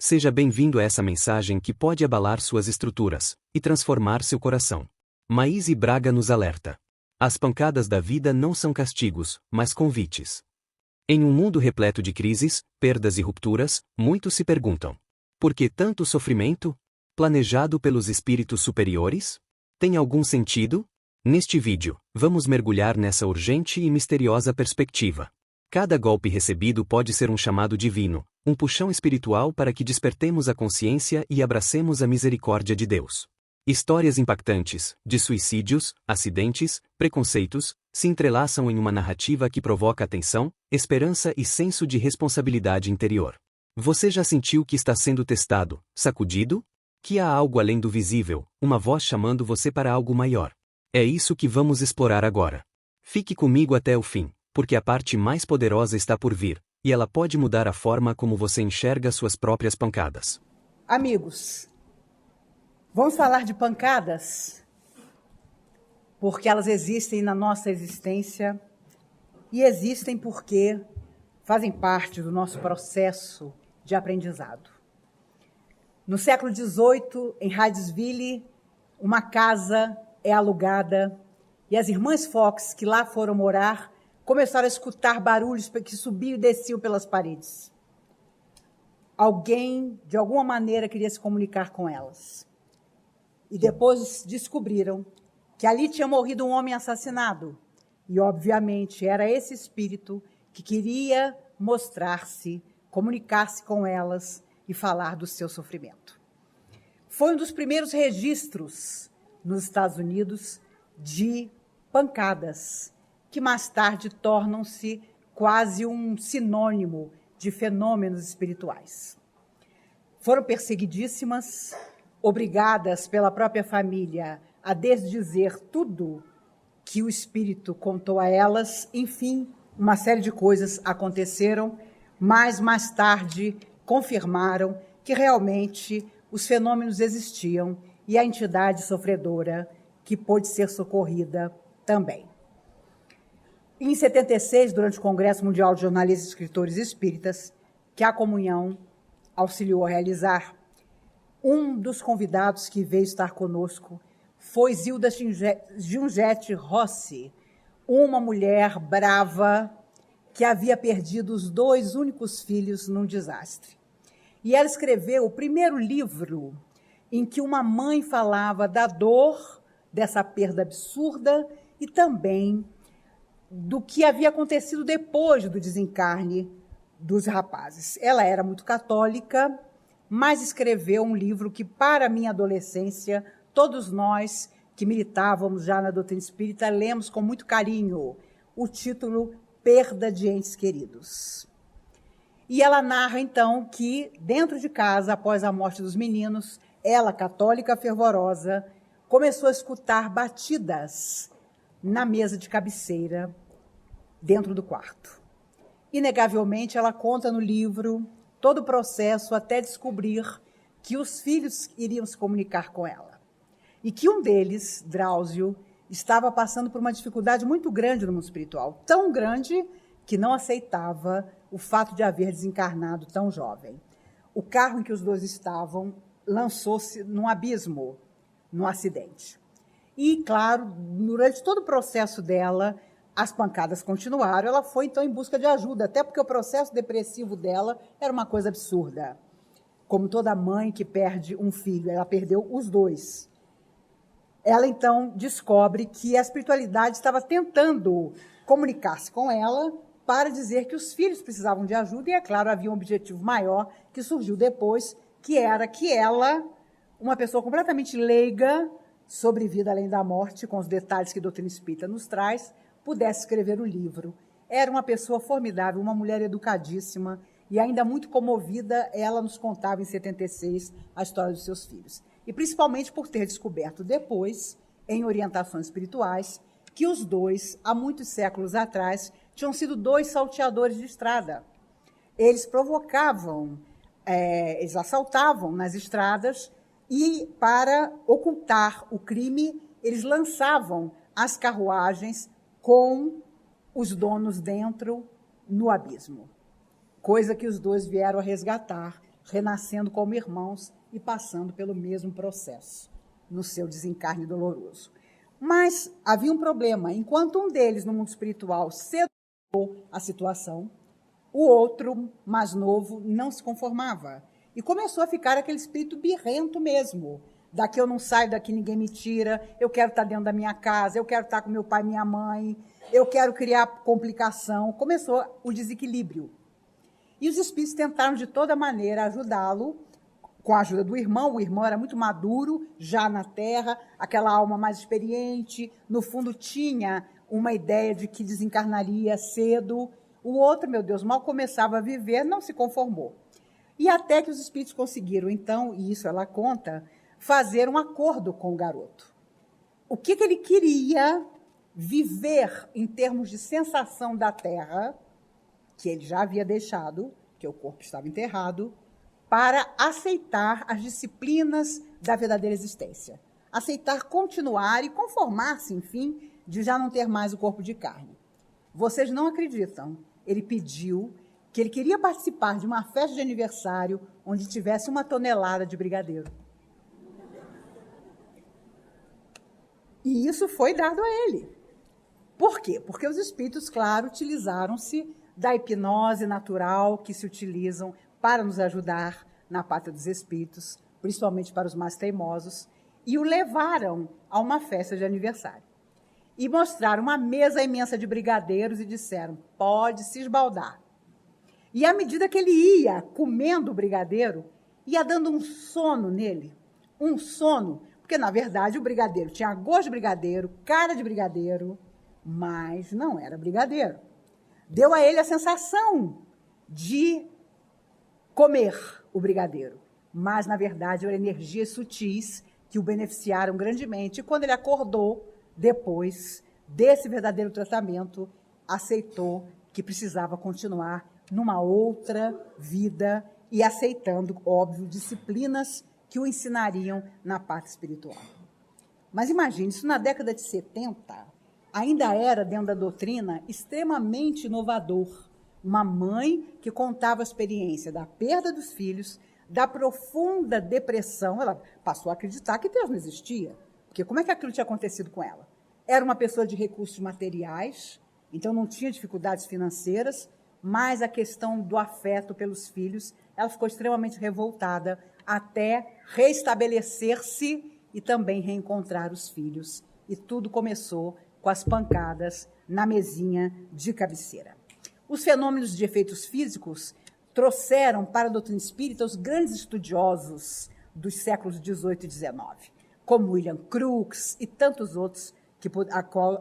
Seja bem-vindo a essa mensagem que pode abalar suas estruturas e transformar seu coração. Maíse Braga nos alerta. As pancadas da vida não são castigos, mas convites. Em um mundo repleto de crises, perdas e rupturas, muitos se perguntam: por que tanto sofrimento? Planejado pelos espíritos superiores? Tem algum sentido? Neste vídeo, vamos mergulhar nessa urgente e misteriosa perspectiva. Cada golpe recebido pode ser um chamado divino, um puxão espiritual para que despertemos a consciência e abracemos a misericórdia de Deus. Histórias impactantes, de suicídios, acidentes, preconceitos, se entrelaçam em uma narrativa que provoca atenção, esperança e senso de responsabilidade interior. Você já sentiu que está sendo testado, sacudido? Que há algo além do visível, uma voz chamando você para algo maior? É isso que vamos explorar agora. Fique comigo até o fim, porque a parte mais poderosa está por vir, e ela pode mudar a forma como você enxerga suas próprias pancadas. Amigos, vamos falar de pancadas, porque elas existem na nossa existência e existem porque fazem parte do nosso processo de aprendizado. No século XVIII, em Hydesville, uma casa é alugada e as irmãs Fox, que lá foram morar, começaram a escutar barulhos que subiam e desciam pelas paredes. Alguém, de alguma maneira, queria se comunicar com elas. E depois descobriram que ali tinha morrido um homem assassinado. E, obviamente, era esse espírito que queria mostrar-se, comunicar-se com elas e falar do seu sofrimento. Foi um dos primeiros registros nos Estados Unidos de pancadas, que mais tarde tornam-se quase um sinônimo de fenômenos espirituais. Foram perseguidíssimas, obrigadas pela própria família a desdizer tudo que o espírito contou a elas. Enfim, uma série de coisas aconteceram, mas mais tarde confirmaram que realmente os fenômenos existiam e a entidade sofredora que pôde ser socorrida também. Em 76, durante o Congresso Mundial de Jornalistas e Escritores Espíritas, que a Comunhão auxiliou a realizar, um dos convidados que veio estar conosco foi Zilda Giungete Rossi, uma mulher brava que havia perdido os 2 únicos filhos num desastre. E ela escreveu o primeiro livro em que uma mãe falava da dor dessa perda absurda e também do que havia acontecido depois do desencarne dos rapazes. Ela era muito católica, mas escreveu um livro que, para a minha adolescência, todos nós que militávamos já na doutrina espírita lemos com muito carinho. O título, Perda de Entes Queridos. E ela narra, então, que dentro de casa, após a morte dos meninos, ela, católica fervorosa, começou a escutar batidas na mesa de cabeceira, dentro do quarto. Inegavelmente, ela conta no livro todo o processo até descobrir que os filhos iriam se comunicar com ela. E que um deles, Drauzio, estava passando por uma dificuldade muito grande no mundo espiritual, tão grande que não aceitava o fato de haver desencarnado tão jovem. O carro em que os dois estavam lançou-se num abismo, num acidente. E, claro, durante todo o processo dela, as pancadas continuaram. Ela foi, então, em busca de ajuda, até porque o processo depressivo dela era uma coisa absurda. Como toda mãe que perde um filho, ela perdeu os 2. Ela, então, descobre que a espiritualidade estava tentando comunicar-se com ela para dizer que os filhos precisavam de ajuda, e, é claro, havia um objetivo maior que surgiu depois, que era que ela, uma pessoa completamente leiga sobre vida além da morte, com os detalhes que a doutrina espírita nos traz, pudesse escrever o livro. Era uma pessoa formidável, uma mulher educadíssima, e ainda muito comovida, ela nos contava em 76 a história dos seus filhos. E principalmente por ter descoberto depois, em orientações espirituais, que os 2, há muitos séculos atrás, tinham sido 2 salteadores de estrada. Eles provocavam, eles assaltavam nas estradas e, para ocultar o crime, eles lançavam as carruagens com os donos dentro no abismo. Coisa que os 2 vieram a resgatar renascendo como irmãos e passando pelo mesmo processo no seu desencarne doloroso. Mas havia um problema. Enquanto um deles, no mundo espiritual, cedeu a situação, o outro, mais novo, não se conformava. E começou a ficar aquele espírito birrento mesmo. Daqui eu não saio, daqui ninguém me tira, eu quero estar dentro da minha casa, eu quero estar com meu pai e minha mãe, eu quero criar complicação. Começou o desequilíbrio. E os espíritos tentaram de toda maneira ajudá-lo, com a ajuda do irmão. O irmão era muito maduro, já na Terra, aquela alma mais experiente, no fundo tinha uma ideia de que desencarnaria cedo. O outro, meu Deus, mal começava a viver, não se conformou. E até que os espíritos conseguiram, então, e isso ela conta, fazer um acordo com o garoto. O que ele queria viver em termos de sensação da Terra, que ele já havia deixado, que o corpo estava enterrado, para aceitar as disciplinas da verdadeira existência. Aceitar continuar e conformar-se, enfim, de já não ter mais o corpo de carne. Vocês não acreditam. Ele pediu que ele queria participar de uma festa de aniversário onde tivesse 1 tonelada de brigadeiro. E isso foi dado a ele. Por quê? Porque os espíritos, claro, utilizaram-se da hipnose natural que se utilizam para nos ajudar na pátria dos espíritos, principalmente para os mais teimosos, e o levaram a uma festa de aniversário. E mostraram uma mesa imensa de brigadeiros e disseram, pode se esbaldar. E à medida que ele ia comendo o brigadeiro, ia dando um sono nele, um sono, porque, na verdade, o brigadeiro tinha gosto de brigadeiro, cara de brigadeiro, mas não era brigadeiro. Deu a ele a sensação de comer o brigadeiro, mas, na verdade, eram energias sutis que o beneficiaram grandemente. E quando ele acordou, depois desse verdadeiro tratamento, aceitou que precisava continuar numa outra vida e aceitando, óbvio, disciplinas que o ensinariam na parte espiritual. Mas imagine, isso na década de 70 ainda era, dentro da doutrina, extremamente inovador. Uma mãe que contava a experiência da perda dos filhos, da profunda depressão. Ela passou a acreditar que Deus não existia, porque como é que aquilo tinha acontecido com ela? Era uma pessoa de recursos materiais, então não tinha dificuldades financeiras, mas a questão do afeto pelos filhos, ela ficou extremamente revoltada até restabelecer-se e também reencontrar os filhos. E tudo começou com as pancadas na mesinha de cabeceira. Os fenômenos de efeitos físicos trouxeram para a doutrina espírita os grandes estudiosos dos séculos XVIII e XIX, como William Crookes e tantos outros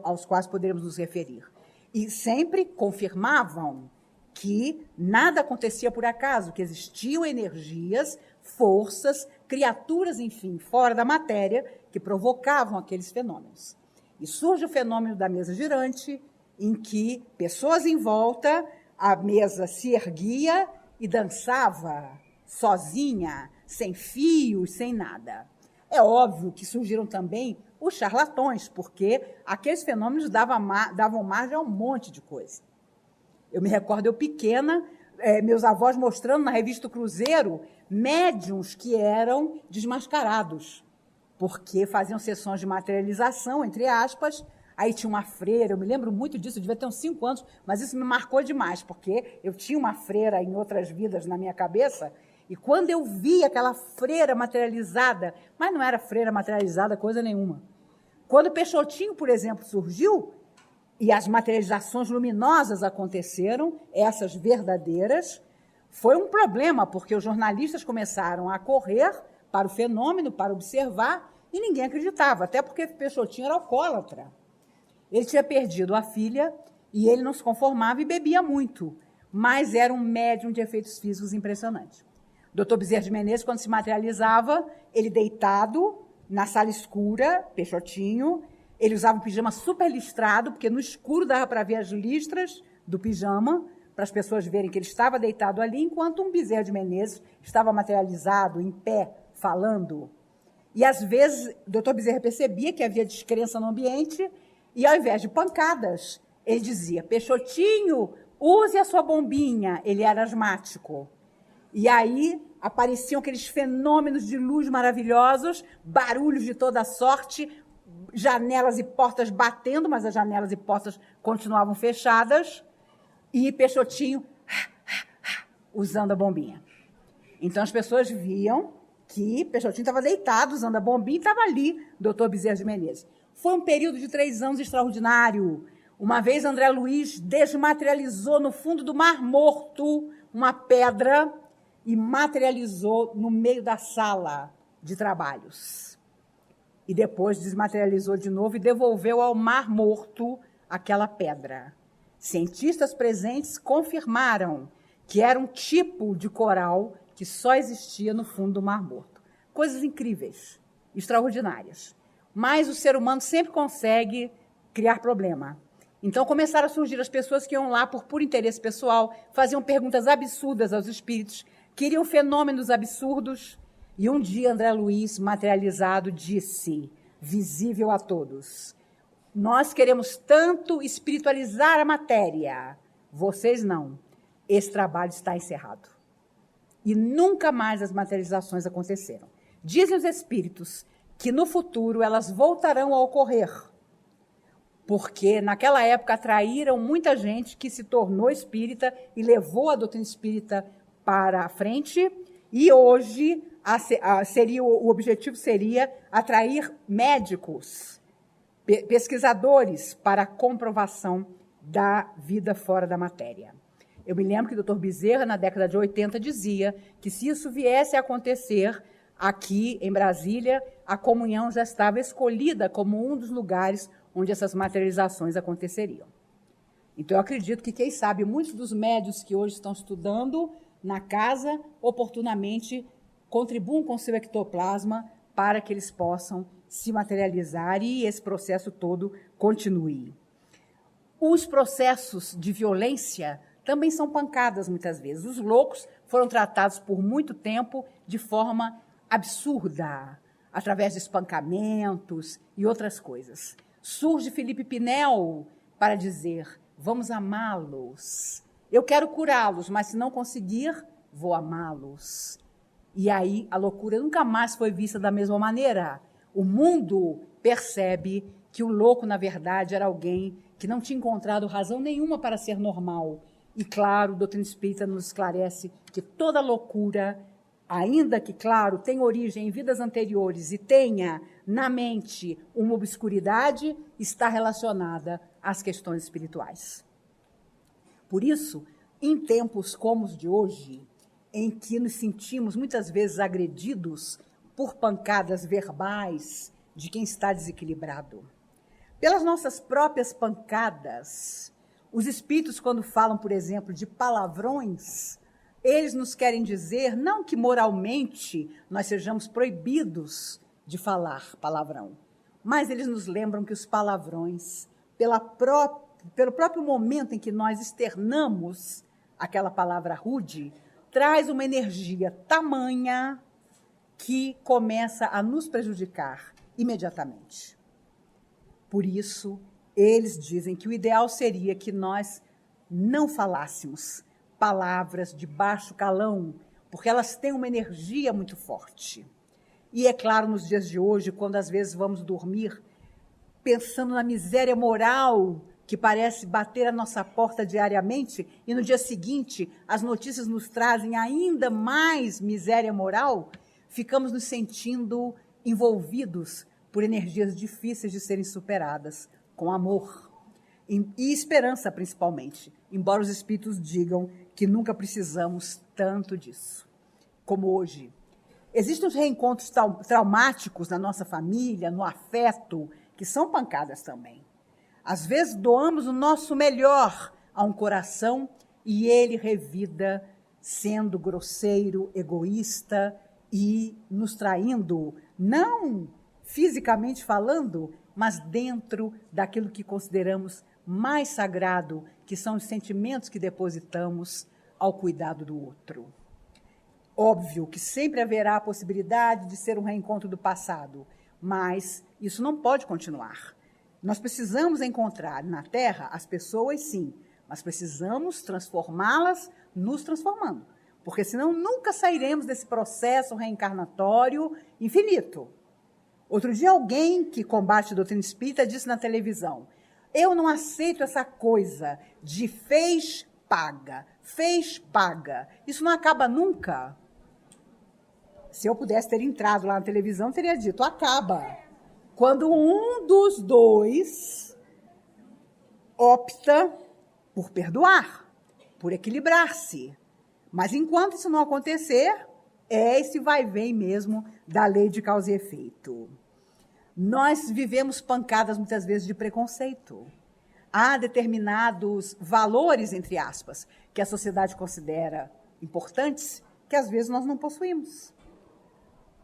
aos quais poderemos nos referir. E sempre confirmavam que nada acontecia por acaso, que existiam energias, forças, criaturas, enfim, fora da matéria, que provocavam aqueles fenômenos. E surge o fenômeno da mesa girante, em que pessoas em volta, a mesa se erguia e dançava sozinha, sem fios, sem nada. É óbvio que surgiram também os charlatões, porque aqueles fenômenos davam margem a um monte de coisa. Eu me recordo, eu pequena, meus avós mostrando na revista O Cruzeiro médiuns que eram desmascarados, porque faziam sessões de materialização, entre aspas. Aí tinha uma freira, eu me lembro muito disso, eu devia ter uns 5 anos, mas isso me marcou demais, porque eu tinha uma freira em outras vidas na minha cabeça, e quando eu vi aquela freira materializada, mas não era freira materializada coisa nenhuma. Quando o Peixotinho, por exemplo, surgiu, e as materializações luminosas aconteceram, essas verdadeiras, foi um problema, porque os jornalistas começaram a correr para o fenômeno, para observar, e ninguém acreditava, até porque o Peixotinho era alcoólatra. Ele tinha perdido a filha, e ele não se conformava e bebia muito, mas era um médium de efeitos físicos impressionante. O Dr. Bezerra de Menezes, quando se materializava, ele deitado na sala escura, Peixotinho, ele usava um pijama super listrado, porque no escuro dava para ver as listras do pijama, para as pessoas verem que ele estava deitado ali, enquanto um Bezerra de Menezes estava materializado, em pé, falando. E, às vezes, o doutor Bezerra percebia que havia descrença no ambiente, e, ao invés de pancadas, ele dizia, Peixotinho, use a sua bombinha. Ele era asmático. E aí apareciam aqueles fenômenos de luz maravilhosos, barulhos de toda sorte, janelas e portas batendo, mas as janelas e portas continuavam fechadas, e Peixotinho usando a bombinha. Então as pessoas viam que Peixotinho estava deitado usando a bombinha e estava ali, Dr. Bezerra de Menezes. Foi um período de 3 anos extraordinário. Uma vez André Luiz desmaterializou no fundo do Mar Morto uma pedra e materializou no meio da sala de trabalhos. E depois desmaterializou de novo e devolveu ao Mar Morto aquela pedra. Cientistas presentes confirmaram que era um tipo de coral que só existia no fundo do Mar Morto. Coisas incríveis, extraordinárias. Mas o ser humano sempre consegue criar problema. Então começaram a surgir as pessoas que iam lá por puro interesse pessoal, faziam perguntas absurdas aos espíritos, queriam fenômenos absurdos. E um dia André Luiz, materializado, disse, visível a todos, nós queremos tanto espiritualizar a matéria, vocês não. Esse trabalho está encerrado. E nunca mais as materializações aconteceram. Dizem os espíritos que no futuro elas voltarão a ocorrer, porque naquela época atraíram muita gente que se tornou espírita e levou a doutrina espírita para a frente, e hoje o objetivo seria atrair médicos, pesquisadores para a comprovação da vida fora da matéria. Eu me lembro que o Dr. Bezerra, na década de 80, dizia que se isso viesse a acontecer aqui em Brasília, a comunhão já estava escolhida como um dos lugares onde essas materializações aconteceriam. Então, eu acredito que, quem sabe, muitos dos médios que hoje estão estudando na casa, oportunamente, contribuam com seu ectoplasma para que eles possam se materializar e esse processo todo continue. Os processos de violência também são pancadas, muitas vezes. Os loucos foram tratados por muito tempo de forma absurda, através de espancamentos e outras coisas. Surge Felipe Pinel para dizer, vamos amá-los. Eu quero curá-los, mas se não conseguir, vou amá-los. E aí a loucura nunca mais foi vista da mesma maneira. O mundo percebe que o louco, na verdade, era alguém que não tinha encontrado razão nenhuma para ser normal. E, claro, a doutrina espírita nos esclarece que toda loucura, ainda que, claro, tenha origem em vidas anteriores e tenha na mente uma obscuridade, está relacionada às questões espirituais. Por isso, em tempos como os de hoje, em que nos sentimos muitas vezes agredidos por pancadas verbais de quem está desequilibrado, pelas nossas próprias pancadas, os espíritos, quando falam, por exemplo, de palavrões, eles nos querem dizer, não que moralmente nós sejamos proibidos de falar palavrão, mas eles nos lembram que os palavrões, pelo próprio momento em que nós externamos aquela palavra rude, traz uma energia tamanha que começa a nos prejudicar imediatamente. Por isso, eles dizem que o ideal seria que nós não falássemos palavras de baixo calão, porque elas têm uma energia muito forte. E é claro, nos dias de hoje, quando às vezes vamos dormir pensando na miséria moral que parece bater a nossa porta diariamente, e no dia seguinte as notícias nos trazem ainda mais miséria moral, ficamos nos sentindo envolvidos por energias difíceis de serem superadas, com amor e esperança, principalmente, embora os espíritos digam que nunca precisamos tanto disso, como hoje. Existem os reencontros traumáticos na nossa família, no afeto, que são pancadas também. Às vezes doamos o nosso melhor a um coração e ele revida sendo grosseiro, egoísta e nos traindo, não fisicamente falando, mas dentro daquilo que consideramos mais sagrado, que são os sentimentos que depositamos ao cuidado do outro. Óbvio que sempre haverá a possibilidade de ser um reencontro do passado, mas isso não pode continuar. Nós precisamos encontrar na Terra as pessoas, sim, mas precisamos transformá-las nos transformando. porque senão nunca sairemos desse processo reencarnatório infinito. Outro dia alguém que combate a doutrina espírita disse na televisão: eu não aceito essa coisa de fez, paga, fez, paga. Isso não acaba nunca. Se eu pudesse ter entrado lá na televisão, teria dito: acaba. Quando um dos dois opta por perdoar, por equilibrar-se. Mas enquanto isso não acontecer, é esse vai-vem mesmo da lei de causa e efeito. Nós vivemos pancadas muitas vezes de preconceito. Há determinados valores, entre aspas, que a sociedade considera importantes, que às vezes nós não possuímos.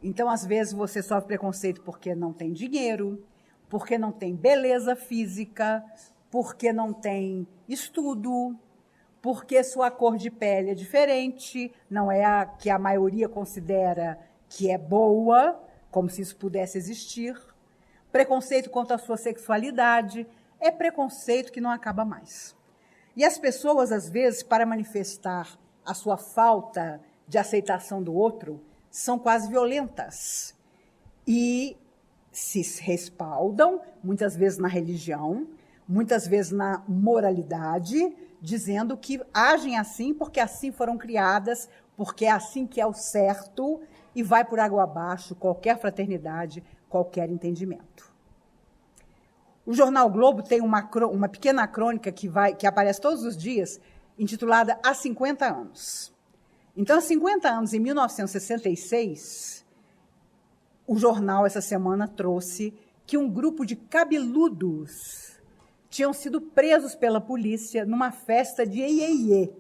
Então, às vezes, você sofre preconceito porque não tem dinheiro, porque não tem beleza física, porque não tem estudo, porque sua cor de pele é diferente, não é a que a maioria considera que é boa, como se isso pudesse existir. Preconceito quanto à sua sexualidade é preconceito que não acaba mais. E as pessoas, às vezes, para manifestar a sua falta de aceitação do outro, são quase violentas e se respaldam, muitas vezes na religião, muitas vezes na moralidade, dizendo que agem assim porque assim foram criadas, porque é assim que é o certo, e vai por água abaixo qualquer fraternidade, qualquer entendimento. O jornal Globo tem uma pequena crônica que aparece todos os dias, intitulada Há 50 anos. Então, há 50 anos, em 1966, o jornal, essa semana, trouxe que um grupo de cabeludos tinham sido presos pela polícia numa festa de iê-iê.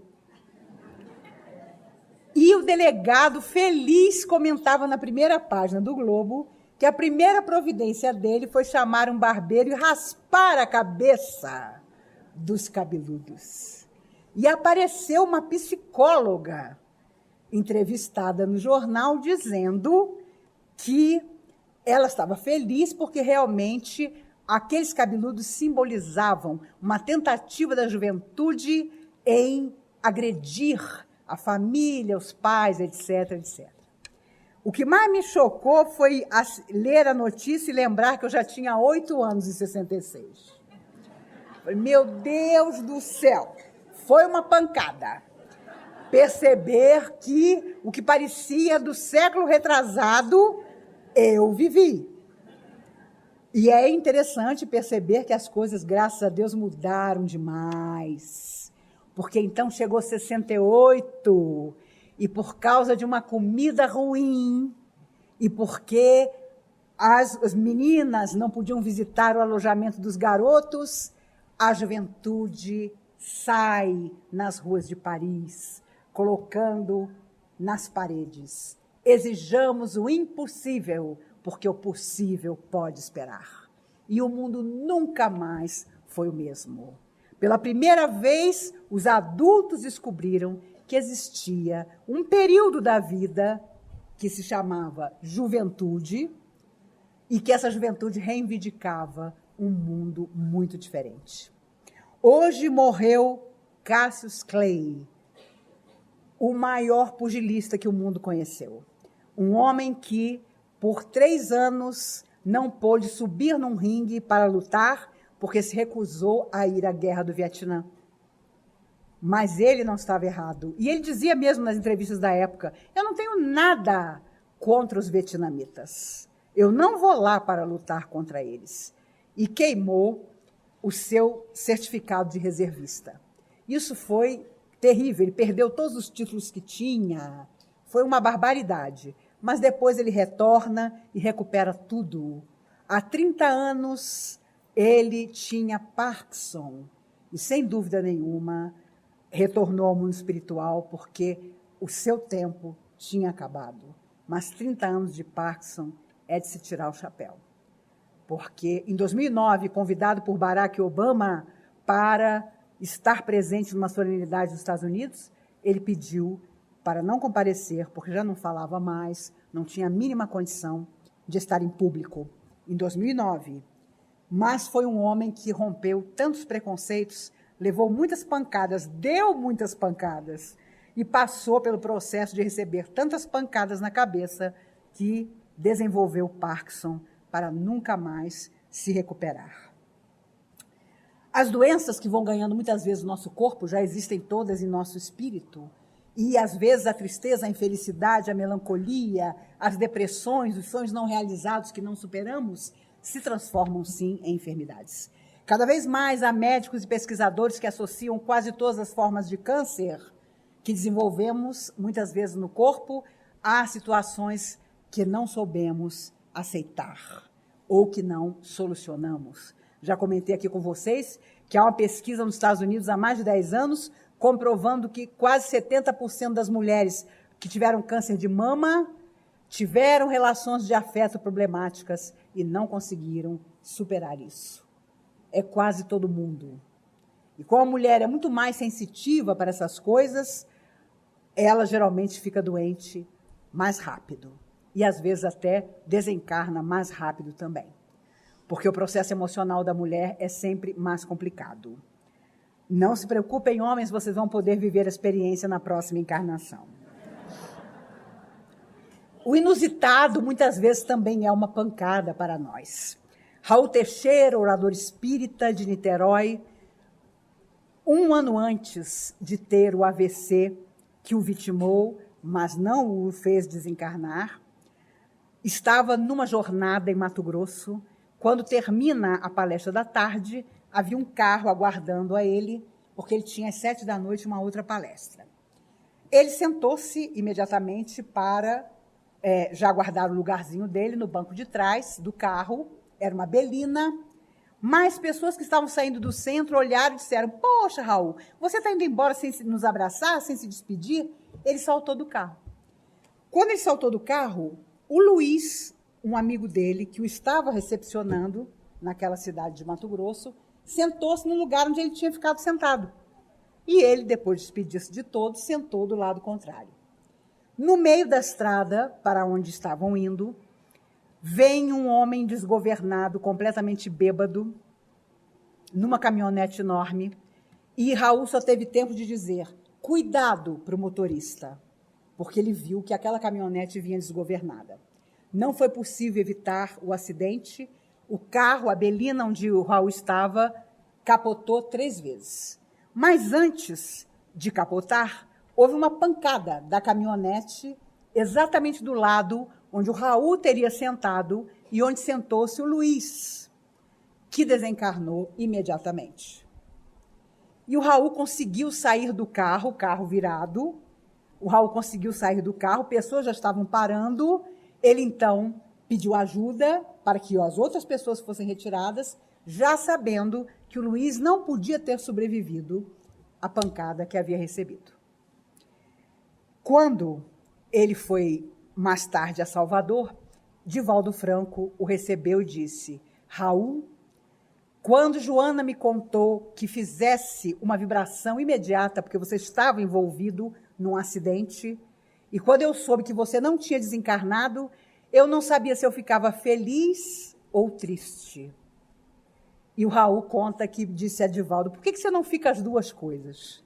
E o delegado, feliz, comentava na primeira página do Globo que a primeira providência dele foi chamar um barbeiro e raspar a cabeça dos cabeludos. E apareceu uma psicóloga entrevistada no jornal dizendo que ela estava feliz porque realmente aqueles cabeludos simbolizavam uma tentativa da juventude em agredir a família, os pais, etc, etc. O que mais me chocou foi ler a notícia e lembrar que eu já tinha 8 anos em 66. Meu Deus do céu, foi uma pancada. Perceber que o que parecia do século retrasado, eu vivi. E é interessante perceber que as coisas, graças a Deus, mudaram demais. Porque então chegou 68, e por causa de uma comida ruim, e porque as meninas não podiam visitar o alojamento dos garotos, a juventude sai nas ruas de Paris, colocando nas paredes: exijamos o impossível, porque o possível pode esperar. E o mundo nunca mais foi o mesmo. Pela primeira vez, os adultos descobriram que existia um período da vida que se chamava juventude e que essa juventude reivindicava um mundo muito diferente. Hoje morreu Cassius Clay, o maior pugilista que o mundo conheceu. Um homem que, por 3 anos, não pôde subir num ringue para lutar, porque se recusou a ir à guerra do Vietnã. Mas ele não estava errado. E ele dizia mesmo nas entrevistas da época: eu não tenho nada contra os vietnamitas. Eu não vou lá para lutar contra eles. E queimou o seu certificado de reservista. Isso foi terrível. Ele perdeu todos os títulos que tinha. Foi uma barbaridade. Mas depois ele retorna e recupera tudo. Há 30 anos, ele tinha Parkinson. E, sem dúvida nenhuma, retornou ao mundo espiritual porque o seu tempo tinha acabado. Mas 30 anos de Parkinson é de se tirar o chapéu. Porque, em 2009, convidado por Barack Obama para estar presente numa solenidade dos Estados Unidos, ele pediu para não comparecer, porque já não falava mais, não tinha a mínima condição de estar em público, em 2009. Mas foi um homem que rompeu tantos preconceitos, levou muitas pancadas, deu muitas pancadas, e passou pelo processo de receber tantas pancadas na cabeça que desenvolveu Parkinson para nunca mais se recuperar. As doenças que vão ganhando muitas vezes o nosso corpo já existem todas em nosso espírito. E, às vezes, a tristeza, a infelicidade, a melancolia, as depressões, os sonhos não realizados que não superamos, se transformam, sim, em enfermidades. Cada vez mais há médicos e pesquisadores que associam quase todas as formas de câncer que desenvolvemos, muitas vezes no corpo, a situações que não soubemos aceitar ou que não solucionamos. Já comentei aqui com vocês que há uma pesquisa nos Estados Unidos há mais de 10 anos comprovando que quase 70% das mulheres que tiveram câncer de mama tiveram relações de afeto problemáticas e não conseguiram superar isso. É quase todo mundo. E como a mulher é muito mais sensitiva para essas coisas, ela geralmente fica doente mais rápido. E, às vezes, até desencarna mais rápido também. Porque o processo emocional da mulher é sempre mais complicado. Não se preocupem, homens, vocês vão poder viver a experiência na próxima encarnação. O inusitado, muitas vezes, também é uma pancada para nós. Raul Teixeira, orador espírita de Niterói, um ano antes de ter o AVC que o vitimou, mas não o fez desencarnar, estava numa jornada em Mato Grosso. Quando termina a palestra da tarde, havia um carro aguardando a ele, porque ele tinha às 19h uma outra palestra. Ele sentou-se imediatamente para já guardar o lugarzinho dele no banco de trás do carro. Era uma belina. Mais pessoas que estavam saindo do centro olharam e disseram: poxa, Raul, você está indo embora sem nos abraçar, sem se despedir? Ele saltou do carro. Quando ele saltou do carro, o Luiz, um amigo dele, que o estava recepcionando naquela cidade de Mato Grosso, sentou-se no lugar onde ele tinha ficado sentado. E ele, depois de despedir-se de todos, sentou do lado contrário. No meio da estrada, para onde estavam indo, vem um homem desgovernado, completamente bêbado, numa caminhonete enorme, e Raul só teve tempo de dizer: cuidado para o motorista, porque ele viu que aquela caminhonete vinha desgovernada. Não foi possível evitar o acidente. O carro, a belina onde o Raul estava, capotou 3 vezes. Mas antes de capotar, houve uma pancada da caminhonete exatamente do lado onde o Raul teria sentado e onde sentou-se o Luiz, que desencarnou imediatamente. E o Raul conseguiu sair do carro, o carro virado. O Raul conseguiu sair do carro, pessoas já estavam parando. Ele, então, pediu ajuda para que as outras pessoas fossem retiradas, já sabendo que o Luiz não podia ter sobrevivido à pancada que havia recebido. Quando ele foi, mais tarde, a Salvador, Divaldo Franco o recebeu e disse: Raul, quando Joana me contou que fizesse uma vibração imediata, porque você estava envolvido num acidente, e quando eu soube que você não tinha desencarnado, eu não sabia se eu ficava feliz ou triste. E o Raul conta que disse a Divaldo: por que você não fica as duas coisas?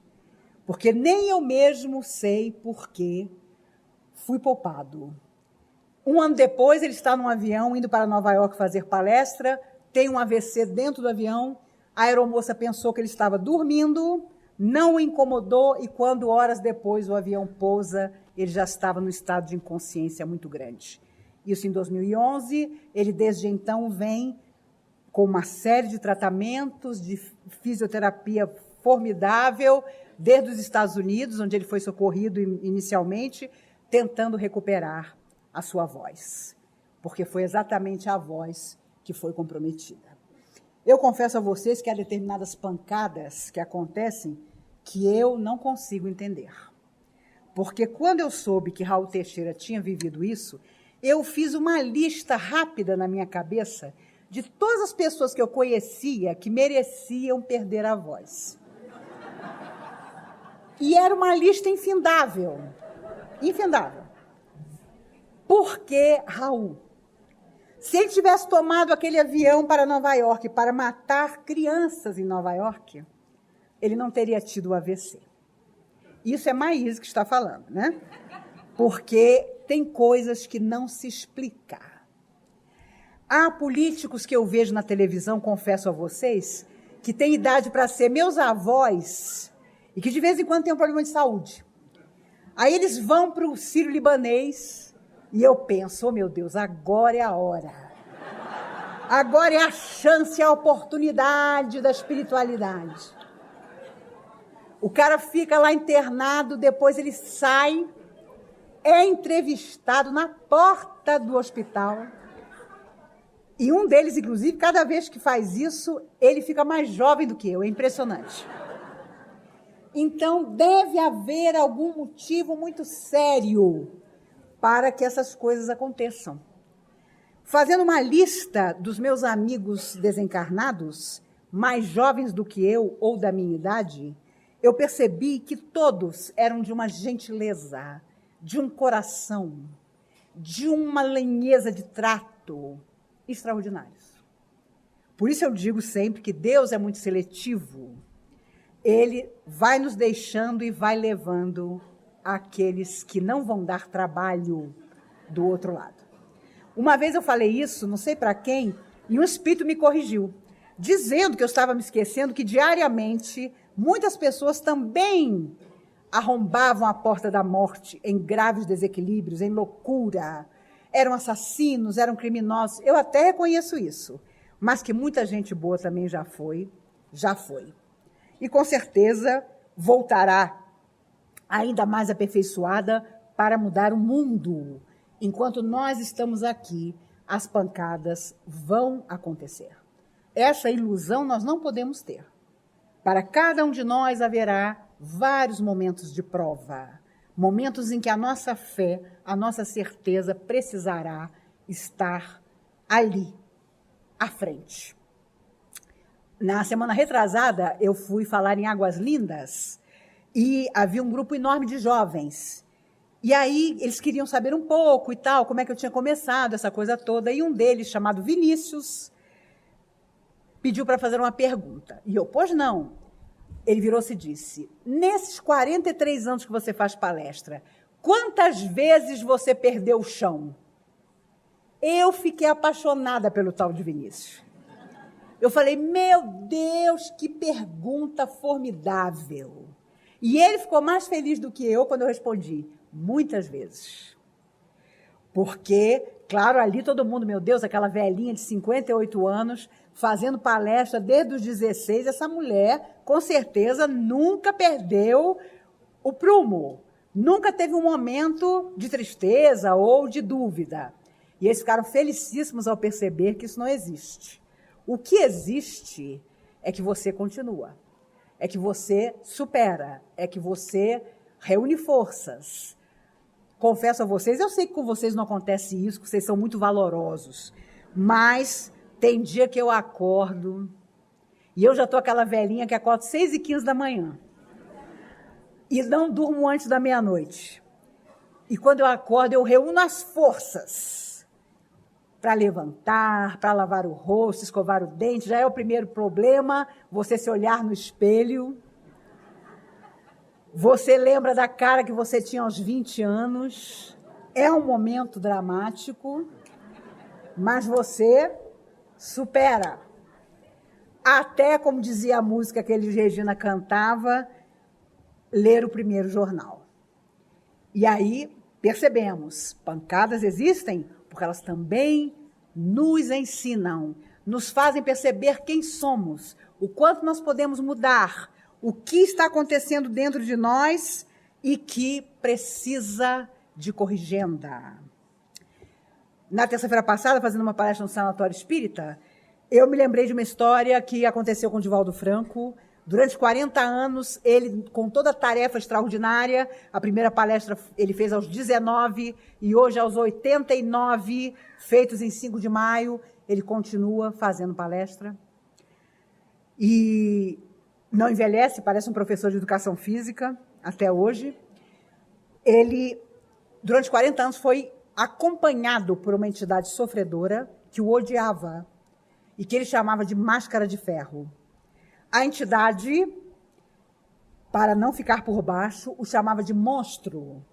Porque nem eu mesmo sei por que fui poupado. 1 ano depois, ele está num avião indo para Nova York fazer palestra, tem um AVC dentro do avião, a aeromoça pensou que ele estava dormindo, não o incomodou, e quando horas depois o avião pousa, ele já estava num estado de inconsciência muito grande. Isso em 2011, ele desde então vem com uma série de tratamentos, de fisioterapia formidável, desde os Estados Unidos, onde ele foi socorrido inicialmente, tentando recuperar a sua voz, porque foi exatamente a voz que foi comprometida. Eu confesso a vocês que há determinadas pancadas que acontecem que eu não consigo entender. Porque quando eu soube que Raul Teixeira tinha vivido isso, eu fiz uma lista rápida na minha cabeça de todas as pessoas que eu conhecia que mereciam perder a voz. E era uma lista infindável. Infindável. Por que Raul? Se ele tivesse tomado aquele avião para Nova York para matar crianças em Nova York, ele não teria tido o AVC. Isso é Maíse que está falando, né? Porque tem coisas que não se explicam. Há políticos que eu vejo na televisão, confesso a vocês, que têm idade para ser meus avós e que de vez em quando têm um problema de saúde. Aí eles vão para o Sírio-Libanês e eu penso, oh meu Deus, agora é a hora. Agora é a chance, a oportunidade da espiritualidade. O cara fica lá internado, depois ele sai, é entrevistado na porta do hospital. E um deles, inclusive, cada vez que faz isso, ele fica mais jovem do que eu. É impressionante. Então, deve haver algum motivo muito sério para que essas coisas aconteçam. Fazendo uma lista dos meus amigos desencarnados, mais jovens do que eu ou da minha idade, eu percebi que todos eram de uma gentileza, de um coração, de uma lenheza de trato extraordinários. Por isso eu digo sempre que Deus é muito seletivo. Ele vai nos deixando e vai levando aqueles que não vão dar trabalho do outro lado. Uma vez eu falei isso, não sei para quem, e um espírito me corrigiu, dizendo que eu estava me esquecendo que diariamente muitas pessoas também arrombavam a porta da morte em graves desequilíbrios, em loucura. Eram assassinos, eram criminosos. Eu até reconheço isso, mas que muita gente boa também já foi. E com certeza voltará ainda mais aperfeiçoada para mudar o mundo. Enquanto nós estamos aqui, as pancadas vão acontecer. Essa ilusão nós não podemos ter. Para cada um de nós haverá vários momentos de prova, momentos em que a nossa fé, a nossa certeza precisará estar ali, à frente. Na semana retrasada, eu fui falar em Águas Lindas e havia um grupo enorme de jovens. E aí eles queriam saber um pouco e tal, como é que eu tinha começado, essa coisa toda. E um deles, chamado Vinícius, pediu para fazer uma pergunta. E eu, pois não. Ele virou-se e disse, nesses 43 anos que você faz palestra, quantas vezes você perdeu o chão? Eu fiquei apaixonada pelo tal de Vinícius. Eu falei, meu Deus, que pergunta formidável. E ele ficou mais feliz do que eu quando eu respondi, muitas vezes. Porque, claro, ali todo mundo, meu Deus, aquela velhinha de 58 anos, fazendo palestra desde os 16, essa mulher, com certeza, nunca perdeu o prumo. Nunca teve um momento de tristeza ou de dúvida. E eles ficaram felicíssimos ao perceber que isso não existe. O que existe é que você continua, é que você supera, é que você reúne forças. Confesso a vocês, eu sei que com vocês não acontece isso, que vocês são muito valorosos, mas tem dia que eu acordo e eu já estou aquela velhinha que acorda 6h15 da manhã e não durmo antes da meia-noite. E quando eu acordo, eu reúno as forças para levantar, para lavar o rosto, escovar o dente. Já é o primeiro problema, você se olhar no espelho. Você lembra da cara que você tinha aos 20 anos. É um momento dramático, mas você supera. Até, como dizia a música que Elis Regina cantava, ler o primeiro jornal. E aí percebemos, pancadas existem porque elas também nos ensinam, nos fazem perceber quem somos, o quanto nós podemos mudar, o que está acontecendo dentro de nós e que precisa de corrigenda. Na terça-feira passada, fazendo uma palestra no Sanatório Espírita, eu me lembrei de uma história que aconteceu com o Divaldo Franco. Durante 40 anos, ele, com toda a tarefa extraordinária, a primeira palestra ele fez aos 19 e hoje aos 89, feitos em 5 de maio, ele continua fazendo palestra. E não envelhece, parece um professor de educação física, até hoje. Ele, durante 40 anos, foi acompanhado por uma entidade sofredora que o odiava e que ele chamava de máscara de ferro. A entidade para não ficar por baixo, o chamava de monstro.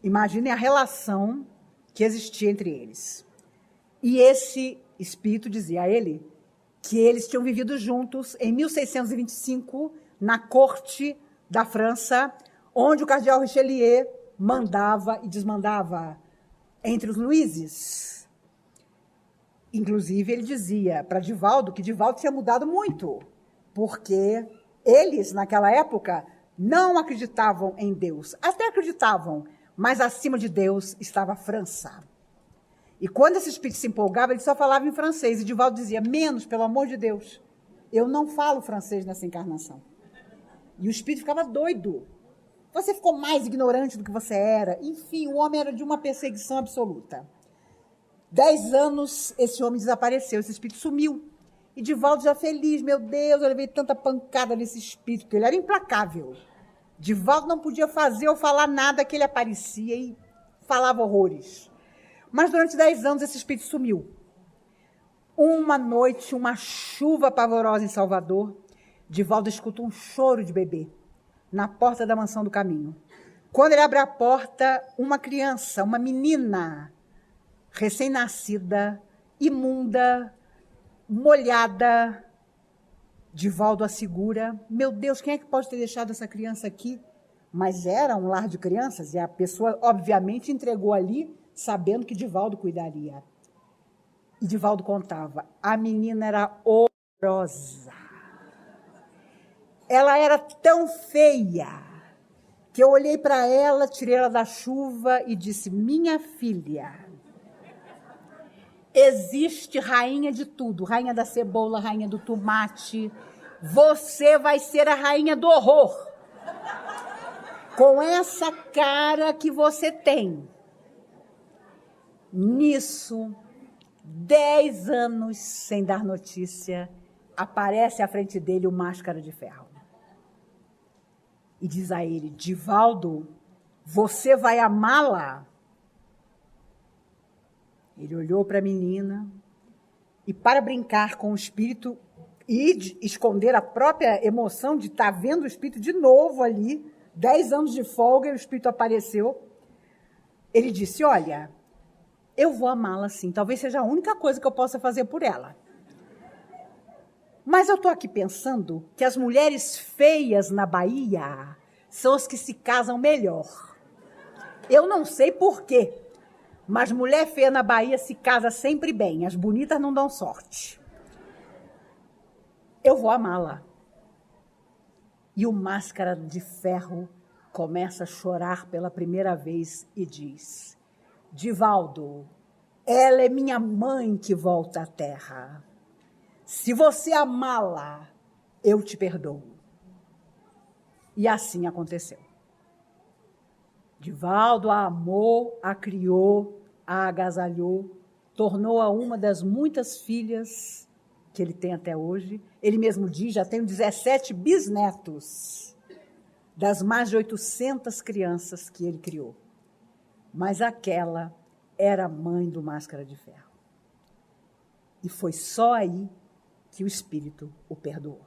Imaginem a relação que existia entre eles. E esse espírito dizia a ele que eles tinham vivido juntos em 1625, na corte da França, onde o cardeal Richelieu mandava e desmandava entre os Luizes. Inclusive, ele dizia para Divaldo que Divaldo tinha mudado muito, porque eles, naquela época, não acreditavam em Deus. Até acreditavam, mas acima de Deus estava a França. E quando esse espírito se empolgava, ele só falava em francês. E Divaldo dizia, menos, pelo amor de Deus, eu não falo francês nessa encarnação. E o espírito ficava doido. Você ficou mais ignorante do que você era. Enfim, o homem era de uma perseguição absoluta. 10 anos, esse homem desapareceu, esse espírito sumiu. E Divaldo já feliz, meu Deus, eu levei tanta pancada nesse espírito, porque ele era implacável. Divaldo não podia fazer ou falar nada que ele aparecia e falava horrores. Mas durante 10 anos esse espírito sumiu. Uma noite, uma chuva pavorosa em Salvador, Divaldo escuta um choro de bebê na porta da mansão do Caminho. Quando ele abre a porta, uma criança, uma menina, recém-nascida, imunda, molhada. Divaldo a segura. Meu Deus, quem é que pode ter deixado essa criança aqui? Mas era um lar de crianças e a pessoa, obviamente, entregou ali, sabendo que Divaldo cuidaria. E Divaldo contava, a menina era horrorosa. Ela era tão feia que eu olhei para ela, tirei ela da chuva e disse, minha filha, existe rainha de tudo, rainha da cebola, rainha do tomate, você vai ser a rainha do horror. Com essa cara que você tem. Nisso, 10 anos sem dar notícia, aparece à frente dele o Máscara de Ferro. E diz a ele, Divaldo, você vai amá-la? Ele olhou para a menina e, para brincar com o espírito e esconder a própria emoção de estar vendo o espírito de novo ali, 10 anos de folga, e o espírito apareceu, ele disse, olha, eu vou amá-la sim, talvez seja a única coisa que eu possa fazer por ela. Mas eu estou aqui pensando que as mulheres feias na Bahia são as que se casam melhor. Eu não sei por quê, mas mulher feia na Bahia se casa sempre bem, as bonitas não dão sorte. Eu vou amá-la. E o Máscara de Ferro começa a chorar pela primeira vez e diz, Divaldo, ela é minha mãe que volta à terra. Se você amá-la, eu te perdoo. E assim aconteceu. Divaldo a amou, a criou, a agasalhou, tornou-a uma das muitas filhas que ele tem até hoje. Ele mesmo diz, já tenho 17 bisnetos das mais de 800 crianças que ele criou. Mas aquela era a mãe do Máscara de Ferro. E foi só aí que o espírito o perdoou.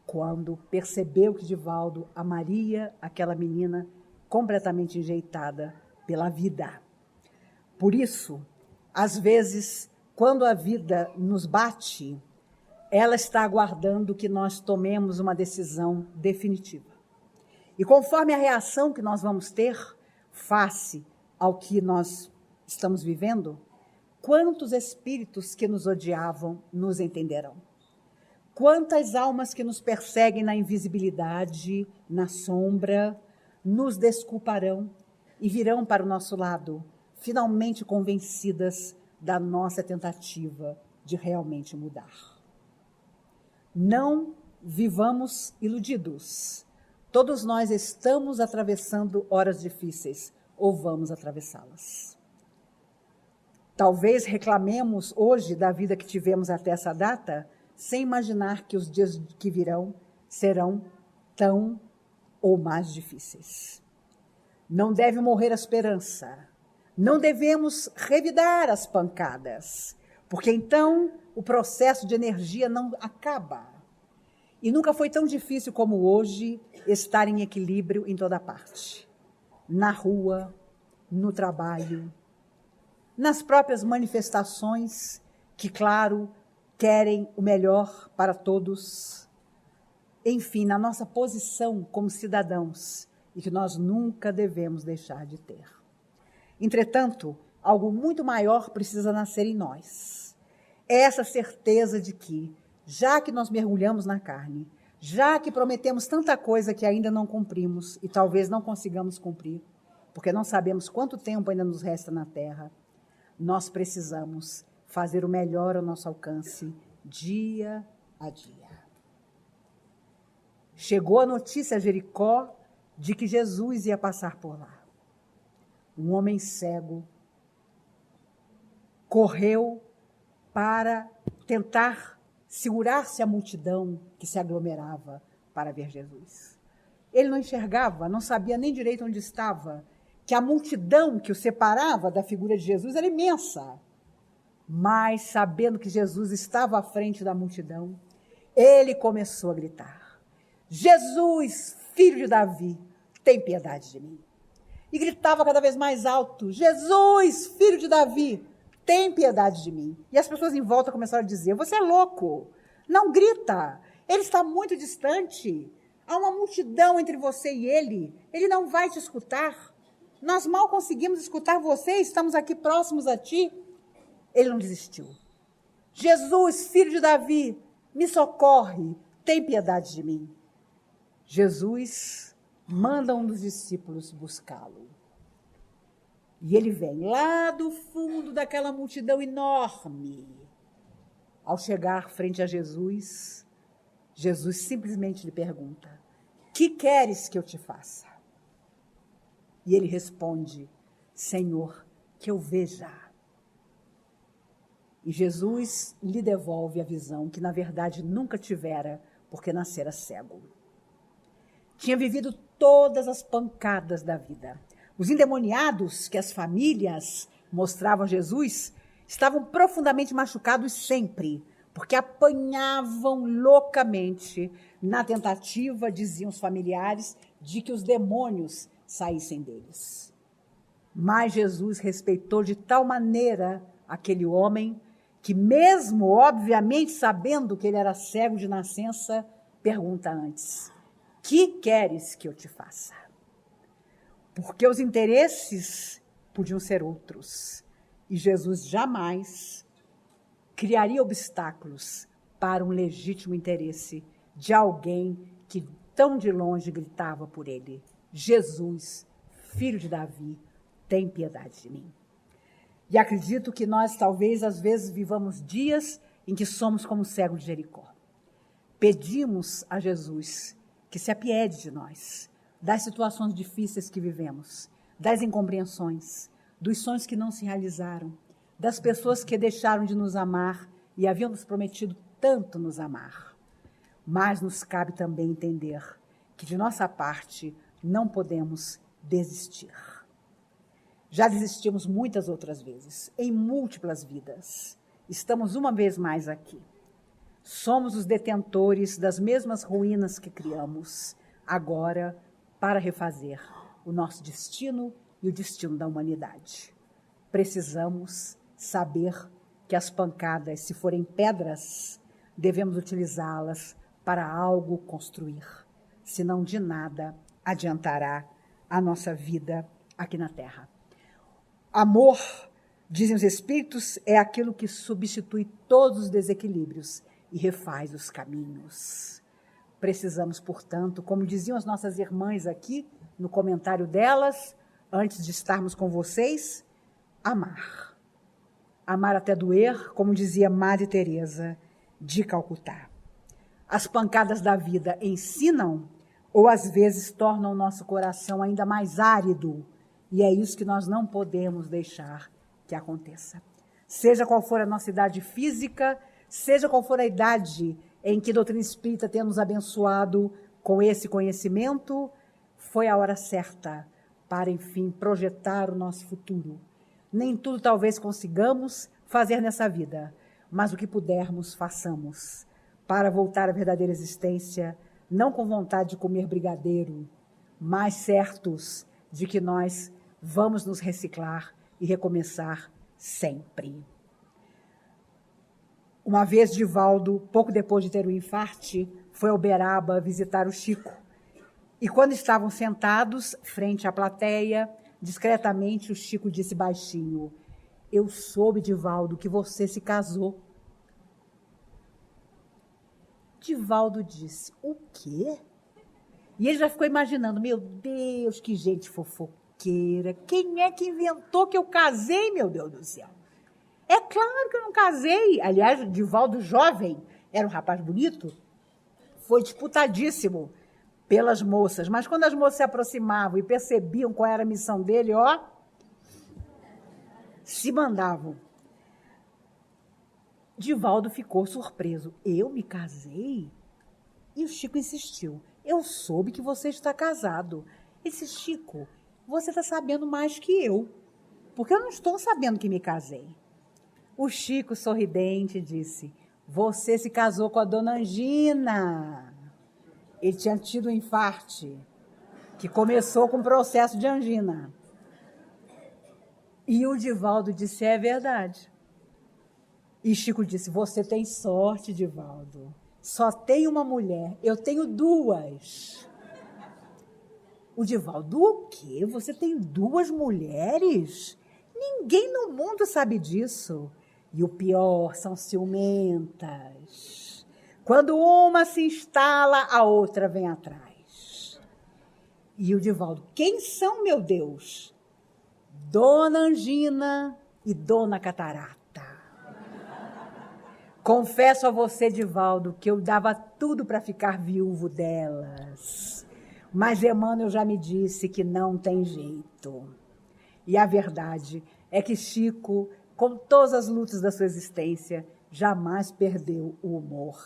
Quando percebeu que Divaldo amaria aquela menina completamente enjeitada pela vida. Por isso, às vezes, quando a vida nos bate, ela está aguardando que nós tomemos uma decisão definitiva. E conforme a reação que nós vamos ter face ao que nós estamos vivendo, quantos espíritos que nos odiavam nos entenderão? Quantas almas que nos perseguem na invisibilidade, na sombra, nos desculparão e virão para o nosso lado, finalmente convencidas da nossa tentativa de realmente mudar. Não vivamos iludidos. Todos nós estamos atravessando horas difíceis, ou vamos atravessá-las. Talvez reclamemos hoje da vida que tivemos até essa data, sem imaginar que os dias que virão serão tão ou mais difíceis. Não deve morrer a esperança. Não devemos revidar as pancadas, porque então o processo de energia não acaba. E nunca foi tão difícil como hoje estar em equilíbrio em toda parte. Na rua, no trabalho, nas próprias manifestações que, claro, querem o melhor para todos. Enfim, na nossa posição como cidadãos e que nós nunca devemos deixar de ter. Entretanto, algo muito maior precisa nascer em nós. Essa certeza de que, já que nós mergulhamos na carne, já que prometemos tanta coisa que ainda não cumprimos e talvez não consigamos cumprir, porque não sabemos quanto tempo ainda nos resta na terra, nós precisamos fazer o melhor ao nosso alcance, dia a dia. Chegou a notícia a Jericó de que Jesus ia passar por lá. Um homem cego correu para tentar segurar-se a multidão que se aglomerava para ver Jesus. Ele não enxergava, não sabia nem direito onde estava, que a multidão que o separava da figura de Jesus era imensa. Mas, sabendo que Jesus estava à frente da multidão, ele começou a gritar: Jesus, filho de Davi, tem piedade de mim. E gritava cada vez mais alto: Jesus, filho de Davi, tem piedade de mim. E as pessoas em volta começaram a dizer: você é louco, não grita, ele está muito distante, há uma multidão entre você e ele não vai te escutar. Nós mal conseguimos escutar você, estamos aqui próximos a ti. Ele não desistiu. Jesus, filho de Davi, me socorre, tem piedade de mim. Jesus manda um dos discípulos buscá-lo. E ele vem lá do fundo daquela multidão enorme. Ao chegar frente a Jesus, Jesus simplesmente lhe pergunta: que queres que eu te faça? E ele responde: Senhor, que eu veja. E Jesus lhe devolve a visão que, na verdade, nunca tivera, porque nascera cego. Tinha vivido todas as pancadas da vida. Os endemoniados que as famílias mostravam a Jesus estavam profundamente machucados sempre, porque apanhavam loucamente na tentativa, diziam os familiares, de que os demônios saíssem deles. Mas Jesus respeitou de tal maneira aquele homem que, mesmo obviamente sabendo que ele era cego de nascença, pergunta antes: que queres que eu te faça? Porque os interesses podiam ser outros. E Jesus jamais criaria obstáculos para um legítimo interesse de alguém que tão de longe gritava por ele: Jesus, filho de Davi, tem piedade de mim. E acredito que nós talvez às vezes vivamos dias em que somos como o cego de Jericó. Pedimos a Jesus que se apiede de nós, das situações difíceis que vivemos, das incompreensões, dos sonhos que não se realizaram, das pessoas que deixaram de nos amar e haviam nos prometido tanto nos amar. Mas nos cabe também entender que de nossa parte não podemos desistir. Já desistimos muitas outras vezes, em múltiplas vidas. Estamos uma vez mais aqui. Somos os detentores das mesmas ruínas que criamos, agora para refazer o nosso destino e o destino da humanidade. Precisamos saber que as pancadas, se forem pedras, devemos utilizá-las para algo construir, senão de nada adiantará a nossa vida aqui na Terra. Amor, dizem os Espíritos, é aquilo que substitui todos os desequilíbrios e refaz os caminhos. Precisamos, portanto, como diziam as nossas irmãs aqui, no comentário delas, antes de estarmos com vocês, amar. Amar até doer, como dizia Madre Teresa de Calcutá. As pancadas da vida ensinam ou às vezes tornam o nosso coração ainda mais árido, e é isso que nós não podemos deixar que aconteça. Seja qual for a nossa idade física, seja qual for a idade em que a doutrina espírita tem nos abençoado com esse conhecimento, foi a hora certa para, enfim, projetar o nosso futuro. Nem tudo talvez consigamos fazer nessa vida, mas o que pudermos, façamos, para voltar à verdadeira existência, não com vontade de comer brigadeiro, mas certos de que nós vamos nos reciclar e recomeçar sempre. Uma vez, Divaldo, pouco depois de ter o infarte, foi ao Uberaba visitar o Chico. E quando estavam sentados, frente à plateia, discretamente o Chico disse baixinho: eu soube, Divaldo, que você se casou. Divaldo disse: o quê? E ele já ficou imaginando: meu Deus, que gente fofoqueira. Quem é que inventou que eu casei, meu Deus do céu? É claro que eu não casei. Aliás, o Divaldo jovem, era um rapaz bonito, foi disputadíssimo pelas moças. Mas quando as moças se aproximavam e percebiam qual era a missão dele, ó, se mandavam. Divaldo ficou surpreso. Eu me casei? E o Chico insistiu. Eu soube que você está casado. Ele disse: Chico, você está sabendo mais que eu, porque eu não estou sabendo que me casei. O Chico, sorridente, disse: você se casou com a dona Angina. Ele tinha tido um infarte, que começou com um processo de angina. E o Divaldo disse: é verdade. E Chico disse: você tem sorte, Divaldo. Só tem uma mulher, eu tenho duas. O Divaldo: o quê? Você tem duas mulheres? Ninguém no mundo sabe disso. E o pior, são ciumentas. Quando uma se instala, a outra vem atrás. E o Divaldo: quem são, meu Deus? Dona Angina e Dona Catarata. Confesso a você, Divaldo, que eu dava tudo para ficar viúvo delas. Mas Emmanuel já me disse que não tem jeito. E a verdade é que Chico, com todas as lutas da sua existência, jamais perdeu o humor.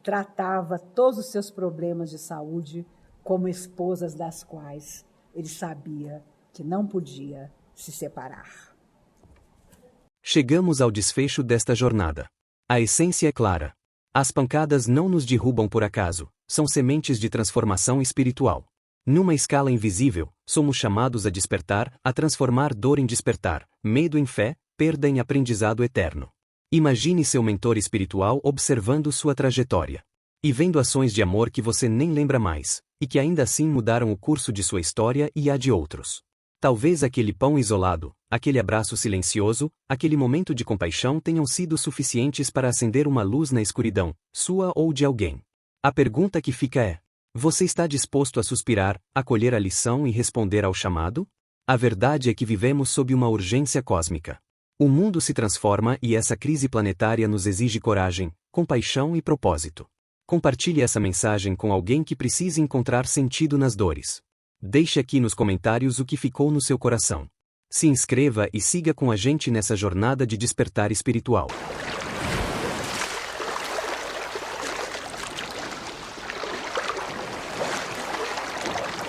Tratava todos os seus problemas de saúde como esposas das quais ele sabia que não podia se separar. Chegamos ao desfecho desta jornada. A essência é clara. As pancadas não nos derrubam por acaso, são sementes de transformação espiritual. Numa escala invisível, somos chamados a despertar, a transformar dor em despertar, medo em fé, perda em aprendizado eterno. Imagine seu mentor espiritual observando sua trajetória e vendo ações de amor que você nem lembra mais, e que ainda assim mudaram o curso de sua história e a de outros. Talvez aquele pão isolado, aquele abraço silencioso, aquele momento de compaixão tenham sido suficientes para acender uma luz na escuridão, sua ou de alguém. A pergunta que fica é: você está disposto a suspirar, acolher a lição e responder ao chamado? A verdade é que vivemos sob uma urgência cósmica. O mundo se transforma e essa crise planetária nos exige coragem, compaixão e propósito. Compartilhe essa mensagem com alguém que precise encontrar sentido nas dores. Deixe aqui nos comentários o que ficou no seu coração. Se inscreva e siga com a gente nessa jornada de despertar espiritual.